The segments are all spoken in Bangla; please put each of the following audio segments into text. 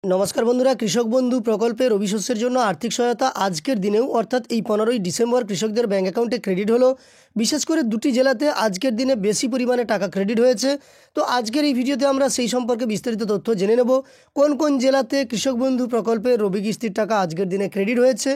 নমস্কার বন্ধুরা, কৃষক বন্ধু প্রকল্পে রবি শস্যের জন্য আর্থিক সহায়তা আজকের দিনেও অর্থাৎ এই 15ই ডিসেম্বর কৃষকদের ব্যাঙ্ক অ্যাকাউন্টে ক্রেডিট হলো। বিশেষ করে দুটি জেলাতে আজকের দিনে বেশি পরিমাণে টাকা ক্রেডিট হয়েছে। তো আজকের এই ভিডিওতে আমরা সেই সম্পর্কে বিস্তারিত তথ্য জেনে নেব। কোন কোন জেলাতে কৃষক বন্ধু প্রকল্পে রবি কিস্তির টাকা আজকের দিনে ক্রেডিট হয়েছে,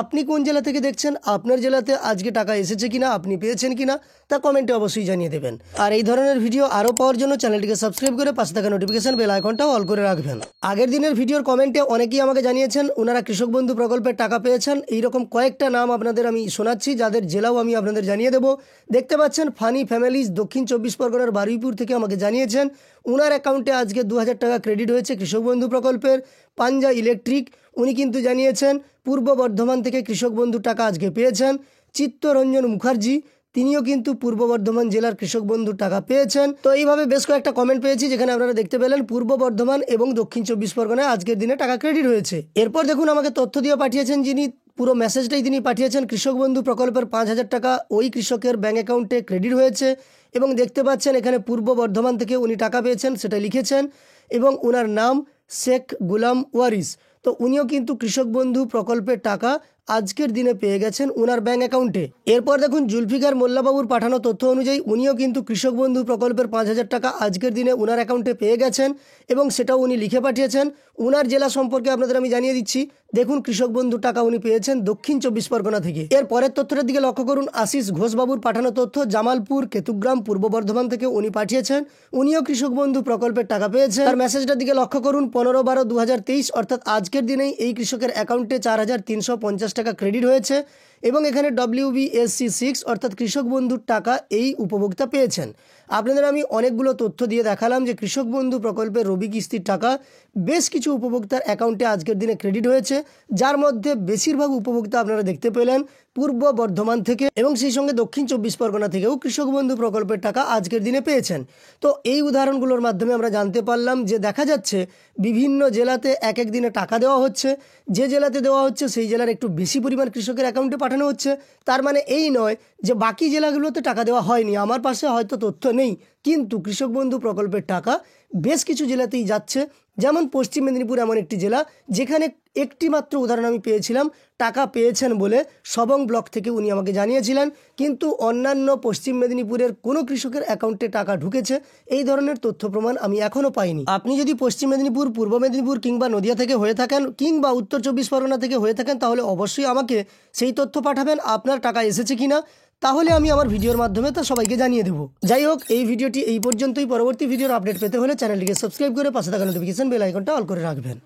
আপনি কোন জেলা থেকে দেখছেন, আপনার জেলাতে আজকে টাকা এসেছে কিনা, আপনি পেয়েছেন কিনা তা কমেন্টে অবশ্যই জানিয়ে দেবেন। আর এই ধরনের ভিডিও আরও পাওয়ার জন্য চ্যানেলটিকে সাবস্ক্রাইব করে পাশে থাকা নোটিফিকেশন বেল আইকনটাও অল করে রাখবেন। আগের দিনের ভিডিওর কমেন্টে অনেকেই আমাকে জানিয়েছেন ওনারা কৃষক বন্ধু প্রকল্পের টাকা পেয়েছেন। এইরকম কয়েকটা নাম আপনাদের আমি শোনাচ্ছি, যাদের জেলাও আমি আপনাদের জানিয়ে দেবো। দেখতে পাচ্ছেন ফানি ফ্যামিলিজ দক্ষিণ 24 পরগনার বারুইপুর থেকে আমাকে জানিয়েছেন ওনার অ্যাকাউন্টে আজকে 2000 টাকা ক্রেডিট হয়েছে কৃষক বন্ধু প্রকল্পের। পাঞ্জা ইলেকট্রিক উনি কিন্তু জানিয়েছেন পূর্ব বর্ধমান থেকে কৃষক বন্ধু টাকা আজকে পেয়েছেন। চিত্তরঞ্জন মুখার্জি তিনিও কিন্তু পূর্ব বর্ধমান জেলার কৃষক বন্ধুর টাকা পেয়েছেন। তো এইভাবে বেশ কয়েকটা কমেন্ট পেয়েছি যেখানে আপনারা দেখতে পেলেন পূর্ব বর্ধমান এবং দক্ষিণ 24 পরগনায় আজকের দিনে টাকা ক্রেডিট হয়েছে। এরপর দেখুন আমাকে তথ্য দিয়ে পাঠিয়েছেন যিনি, পুরো মেসেজটাই তিনি পাঠিয়েছেন, কৃষক বন্ধু প্রকল্পের 5000 টাকা ওই কৃষকের ব্যাঙ্ক অ্যাকাউন্টে ক্রেডিট হয়েছে এবং দেখতে পাচ্ছেন এখানে পূর্ব বর্ধমান থেকে উনি টাকা পেয়েছেন সেটা লিখেছেন এবং ওনার নাম শেখ গুলাম ওয়ারিস। তো উনিও কিন্তু কৃষক বন্ধু প্রকল্পের টাকা আজকের দিনে পেয়ে গেছেন ওনার ব্যাঙ্ক অ্যাকাউন্টে। এরপর দেখুন জুলফিকার মোল্লাবাবুর পাঠানো তথ্য অনুযায়ী উনিও কিন্তু কৃষক বন্ধু প্রকল্পের 5000 টাকা আজকের দিনে ওনার অ্যাকাউন্টে পেয়ে গেছেন এবং সেটাও উনি লিখে পাঠিয়েছেন। ওনার জেলা সম্পর্কে আপনাদের আমি জানিয়ে দিচ্ছি। দেখুন কৃষক বন্ধু টাকা উনি পেয়েছেন দক্ষিণ 24 পরগনা থেকে। এর পরের তথ্যটার দিকে লক্ষ্য করুন, আশিস ঘোষবাবুর পাঠানো তথ্য জামালপুর কেতুগ্রাম পূর্ব বর্ধমান থেকে উনি পাঠিয়েছেন, উনিও কৃষক বন্ধু প্রকল্পের টাকা পেয়েছেন। আর মেসেজটার দিকে লক্ষ্য করুন 15/12/2023 অর্থাৎ আজকের দিনেই এই কৃষকের অ্যাকাউন্টে 4350 টাকা ক্রেডিট হয়েছে এবং এখানে WBSC6 অর্থাৎ কৃষক বন্ধুর টাকা এই উপভোক্তা পেয়েছেন। আপনাদের আমি অনেকগুলো তথ্য দিয়ে দেখালাম যে কৃষক বন্ধু প্রকল্পের রবি কিস্তির টাকা বেশ কিছু উপভোক্তার অ্যাকাউন্টে আজকের দিনে ক্রেডিট হয়েছে, যার মধ্যে বেশিরভাগ উপভোক্তা আপনারা দেখতে পেলেন পূর্ব বর্ধমান থেকে এবং সেই সঙ্গে দক্ষিণ 24 পরগনা থেকেও কৃষক বন্ধু প্রকল্পের টাকা আজকের দিনে পেয়েছেন। তো এই উদাহরণগুলোর মাধ্যমে আমরা জানতে পারলাম যে দেখা যাচ্ছে বিভিন্ন জেলাতে এক এক দিনে টাকা দেওয়া হচ্ছে। যে জেলাতে দেওয়া হচ্ছে সেই জেলার একটু বেশি পরিমাণ কৃষকের অ্যাকাউন্টে পাঠানো হচ্ছে। তার মানে এই নয় যে বাকি জেলাগুলোতে টাকা দেওয়া হয়নি। আমার পাশে হয়তো তথ্য নেই, কিন্তু কৃষক বন্ধু প্রকল্পের টাকা বেশ কিছু জেলাতেই যাচ্ছে। যেমন পশ্চিম মেদিনীপুর এমন একটি জেলা যেখানে একটি মাত্র উদাহরণ আমি পেয়েছিলাম টাকা পেয়েছেন বলে সবং ব্লক থেকে উনি আমাকে জানিয়েছিলেন, কিন্তু অন্যান্য পশ্চিম মেদিনীপুরের কোনো কৃষকের অ্যাকাউন্টে টাকা ঢুকেছে এই ধরনের তথ্য প্রমাণ আমি এখনও পাইনি। আপনি যদি পশ্চিম মেদিনীপুর, পূর্ব মেদিনীপুর কিংবা নদিয়া থেকে হয়ে থাকেন কিংবা উত্তর 24 পরগনা থেকে হয়ে থাকেন তাহলে অবশ্যই আমাকে সেই তথ্য পাঠাবেন আপনার টাকা এসেছে কিনা, তাহলে আমি আমার ভিডিওর মাধ্যমে তা সবাইকে জানিয়ে দেবো। যাই হোক, এই ভিডিওটি এই পর্যন্তই। পরবর্তী ভিডিওর আপডেট পেতে হলে চ্যানেলটিকে সাবস্ক্রাইব করে পাশে থাকা নোটিফিকেশন বেল আইকনটা অল করে রাখবেন।